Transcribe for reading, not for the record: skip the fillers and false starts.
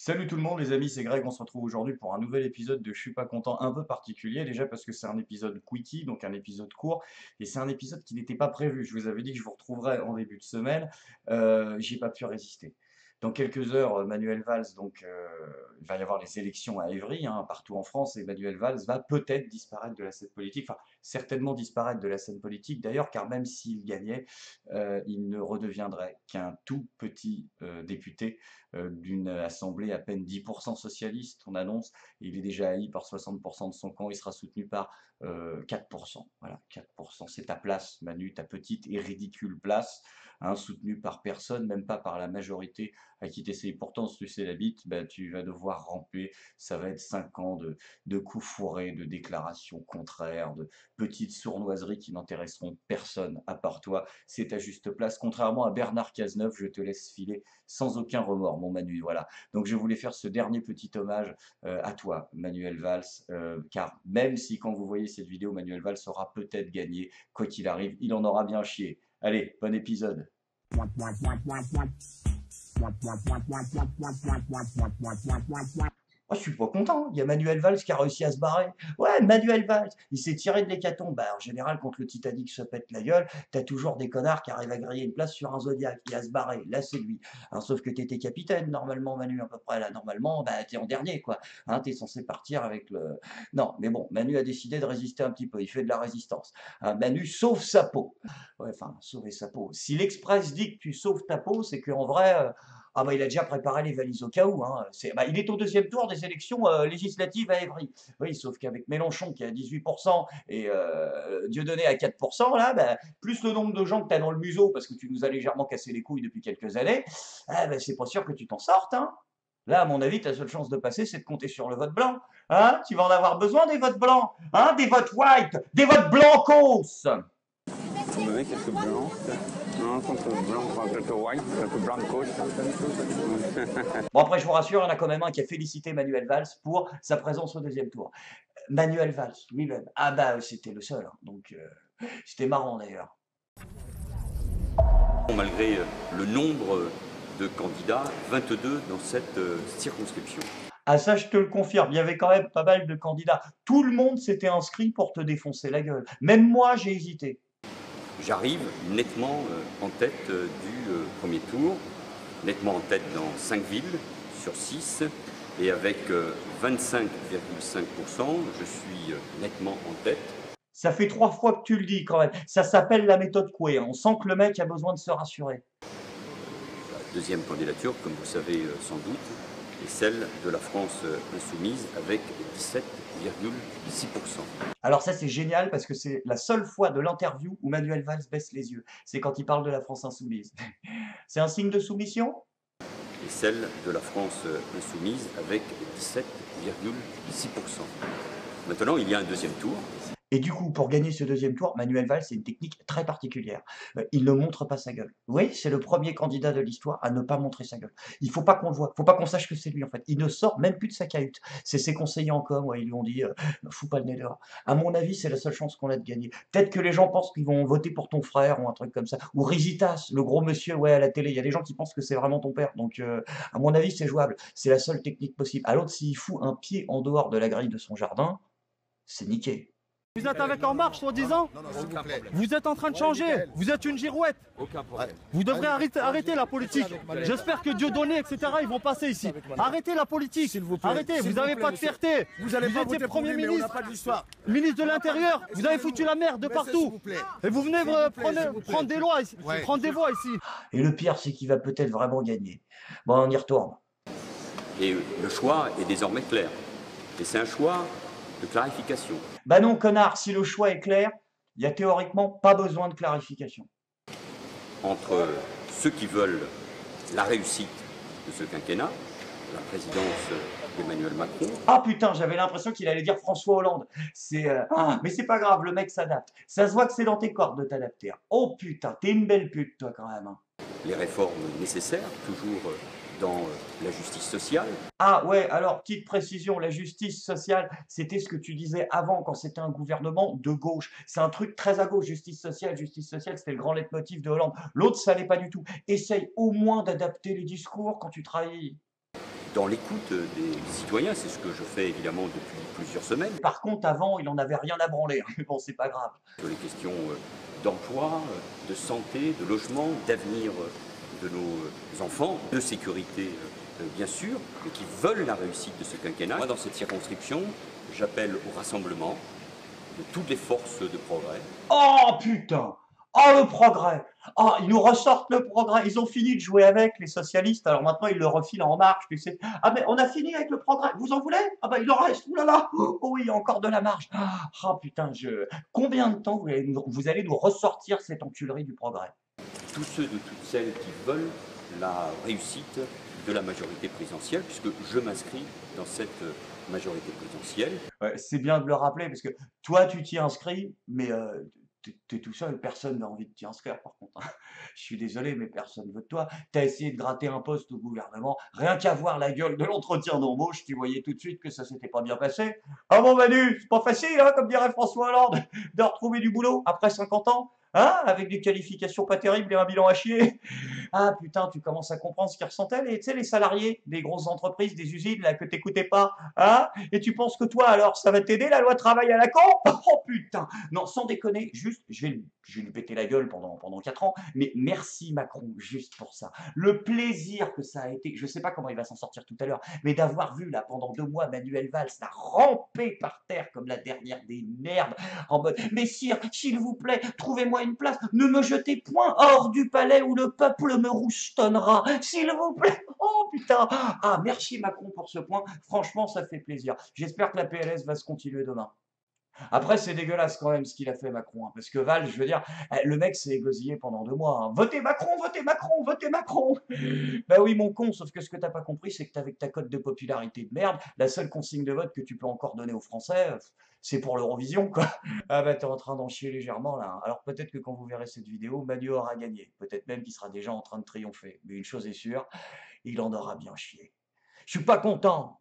Salut tout le monde les amis, c'est Greg, on se retrouve aujourd'hui pour un nouvel épisode de Je suis pas content un peu particulier, déjà parce que c'est un épisode quickie, donc un épisode court, et c'est un épisode qui n'était pas prévu. Je vous avais dit que je vous retrouverais en début de semaine, j'ai pas pu résister. Dans quelques heures, Manuel Valls, donc il va y avoir les élections à Évry, hein, partout en France, et Manuel Valls va peut-être disparaître de la scène politique, enfin certainement disparaître de la scène politique d'ailleurs, car même s'il gagnait, il ne redeviendrait qu'un tout petit député d'une assemblée à peine 10% socialiste, on annonce. Il est déjà haï par 60% de son camp, il sera soutenu par 4%. Voilà, 4%. C'est ta place, Manu, ta petite et ridicule place, hein, soutenue par personne, même pas par la majorité à qui tu essayes pourtant de sucer la bite, bah, tu vas devoir ramper. Ça va être 5 ans de coups fourrés, de déclarations contraires, de petites sournoiseries qui n'intéresseront personne à part toi. C'est ta juste place. Contrairement à Bernard Cazeneuve, je te laisse filer sans aucun remords, mon Manu. Voilà. Donc je voulais faire ce dernier petit hommage à toi, Manuel Valls, car même si quand vous voyez cette vidéo, Manuel Valls aura peut-être gagné, quoi qu'il arrive, il en aura bien chié. Allez, bon épisode. Oh, je suis pas content. Il y a Manuel Valls qui a réussi à se barrer. Ouais, Manuel Valls, il s'est tiré de l'hécatombe. Bah, en général, quand le Titanic se pète la gueule, t'as toujours des connards qui arrivent à griller une place sur un Zodiac et à se barrer. Là, c'est lui. Alors, sauf que t'étais capitaine, normalement, Manu, à peu près. Là, normalement, bah, t'es en dernier, quoi. Hein, t'es censé partir avec le... Non, mais bon, Manu a décidé de résister un petit peu. Il fait de la résistance. Hein, Manu sauve sa peau. Ouais, enfin, sauver sa peau. Si l'Express dit que tu sauves ta peau, c'est qu'en vrai... ah bah il a déjà préparé les valises au cas où. Hein. Il est au deuxième tour des élections législatives à Évry. Oui, sauf qu'avec Mélenchon qui est à 18% et Dieudonné à 4%, là, bah, plus le nombre de gens que tu as dans le museau, parce que tu nous as légèrement cassé les couilles depuis quelques années, bah, c'est pas sûr que tu t'en sortes. Hein. Là, à mon avis, ta seule chance de passer, c'est de compter sur le vote blanc. Hein, tu vas en avoir besoin des votes blancs, hein, des votes white, des votes blancos. Vous me donnez quelques blancs, non, quelques blancs, quelques white, quelques blancos. Bon, après, je vous rassure, il y en a quand même un qui a félicité Manuel Valls pour sa présence au deuxième tour. Manuel Valls, lui-même. Ah bah, c'était le seul. Hein. Donc, c'était marrant d'ailleurs. Malgré le nombre de candidats, 22 dans cette circonscription. Ah ça, je te le confirme, il y avait quand même pas mal de candidats. Tout le monde s'était inscrit pour te défoncer la gueule. Même moi, j'ai hésité. J'arrive nettement en tête du premier tour, nettement en tête dans 5 villes sur 6, et avec 25,5%, je suis nettement en tête. Ça fait 3 fois que tu le dis quand même. Ça s'appelle la méthode Coué. On sent que le mec a besoin de se rassurer. La deuxième candidature, comme vous savez sans doute, est celle de la France insoumise avec 17,6%. Alors ça, c'est génial parce que c'est la seule fois de l'interview où Manuel Valls baisse les yeux. C'est quand il parle de la France insoumise. C'est un signe de soumission? Et celle de la France insoumise avec 17,6%. Maintenant, il y a un deuxième tour. Et du coup, pour gagner ce deuxième tour, Manuel Valls, c'est une technique très particulière. Il ne montre pas sa gueule. Oui, c'est le premier candidat de l'histoire à ne pas montrer sa gueule. Il faut pas qu'on le voit, faut pas qu'on sache que c'est lui en fait. Il ne sort même plus de sa cahute. C'est ses conseillers en com, ouais, ils lui ont dit fous pas le nez dehors. À mon avis, c'est la seule chance qu'on a de gagner. Peut-être que les gens pensent qu'ils vont voter pour ton frère ou un truc comme ça. Ou Rizitas, le gros monsieur, ouais, à la télé. Il y a des gens qui pensent que c'est vraiment ton père. Donc, à mon avis, c'est jouable. C'est la seule technique possible. À l'autre, s'il fout un pied en dehors de la grille de son jardin, c'est niqué. Vous êtes avec En Marche, soi-disant? Vous êtes en train de changer. Vous êtes une girouette. Aucun problème. Vous devrez arrêter la politique. J'espère que Dieudonné, etc., ils vont passer ici. Arrêtez la politique. Arrêtez, vous n'avez pas de fierté. Vous étiez Premier ministre, ministre de l'Intérieur. Vous avez foutu la merde de partout. Et vous venez prendre des lois ici, prendre des voix ici. Et le pire, c'est qu'il va peut-être vraiment gagner. Bon, on y retourne. Et le choix est désormais clair. Et c'est un choix de clarification. Bah non, connard, si le choix est clair, il n'y a théoriquement pas besoin de clarification. Entre ceux qui veulent la réussite de ce quinquennat, la présidence d'Emmanuel Macron. Ah putain, j'avais l'impression qu'il allait dire François Hollande. Mais c'est pas grave, le mec s'adapte. Ça se voit que c'est dans tes cordes de t'adapter. Oh putain, t'es une belle pute, toi, quand même. Les réformes nécessaires, toujours dans la justice sociale. Ah ouais, alors, petite précision, la justice sociale, c'était ce que tu disais avant quand c'était un gouvernement de gauche. C'est un truc très à gauche, justice sociale, c'était le grand leitmotiv de Hollande. L'autre, ça l'est pas du tout. Essaye au moins d'adapter les discours quand tu trahis. dans l'écoute des citoyens. C'est ce que je fais évidemment depuis plusieurs semaines. Par contre, avant, il n'en avait rien à branler. Mais bon, c'est pas grave. Sur les questions d'emploi, de santé, de logement, d'avenir de nos enfants, de sécurité bien sûr, mais qui veulent la réussite de ce quinquennat. Moi, dans cette circonscription, j'appelle au rassemblement de toutes les forces de progrès. Oh putain! Oh le progrès! Oh, ils nous ressortent le progrès. Ils ont fini de jouer avec, les socialistes. Alors maintenant, ils le refilent en marche, tu sais. Ah mais on a fini avec le progrès. Vous en voulez? Ah bah il en reste. Ouh là là! Oh oui, il y a encore de la marge. Ah putain, combien de temps vous allez nous ressortir cette enculerie du progrès? Tous ceux de toutes celles qui veulent la réussite de la majorité présidentielle, puisque je m'inscris dans cette majorité présidentielle. Ouais, c'est bien de le rappeler, parce que toi, tu t'y inscris, mais t'es tout seul, personne n'a envie de t'y inscrire par contre. Je suis désolé, mais personne veut de toi. T'as essayé de gratter un poste au gouvernement, rien qu'à voir la gueule de l'entretien d'embauche, tu voyais tout de suite que ça s'était pas bien passé. Ah bon Manu, c'est pas facile, hein, comme dirait François Hollande, de retrouver du boulot après 50 ans, hein, avec des qualifications pas terribles et un bilan à chier. Ah putain, tu commences à comprendre ce qu'ils ressentaient, tu sais, les salariés des grosses entreprises, des usines, là, que t'écoutais pas, hein? Et tu penses que toi, alors, ça va t'aider, la loi travail à la con? Oh putain! Non, sans déconner, juste, je vais lui péter la gueule pendant 4 ans, mais merci Macron, juste pour ça. Le plaisir que ça a été, je sais pas comment il va s'en sortir tout à l'heure, mais d'avoir vu, là, pendant 2 mois, Manuel Valls, là, ramper par terre comme la dernière des merdes, en mode, mais sire, s'il vous plaît, trouvez-moi une place, ne me jetez point hors du palais où le peuple me roustonnera, s'il vous plaît. Oh putain. Ah, merci Macron pour ce point. Franchement, ça fait plaisir. J'espère que la PLS va se continuer demain. Après, c'est dégueulasse quand même ce qu'il a fait Macron, hein, parce que Valls, je veux dire, le mec s'est égosillé pendant 2 mois. Hein. Votez Macron, votez Macron, votez Macron. Bah oui, mon con, sauf que ce que t'as pas compris, c'est que avec ta cote de popularité de merde, la seule consigne de vote que tu peux encore donner aux Français, c'est pour l'Eurovision, quoi. Ah bah t'es en train d'en chier légèrement là. Hein. Alors peut-être que quand vous verrez cette vidéo, Manu aura gagné. Peut-être même qu'il sera déjà en train de triompher. Mais une chose est sûre, il en aura bien chié. Je suis pas content.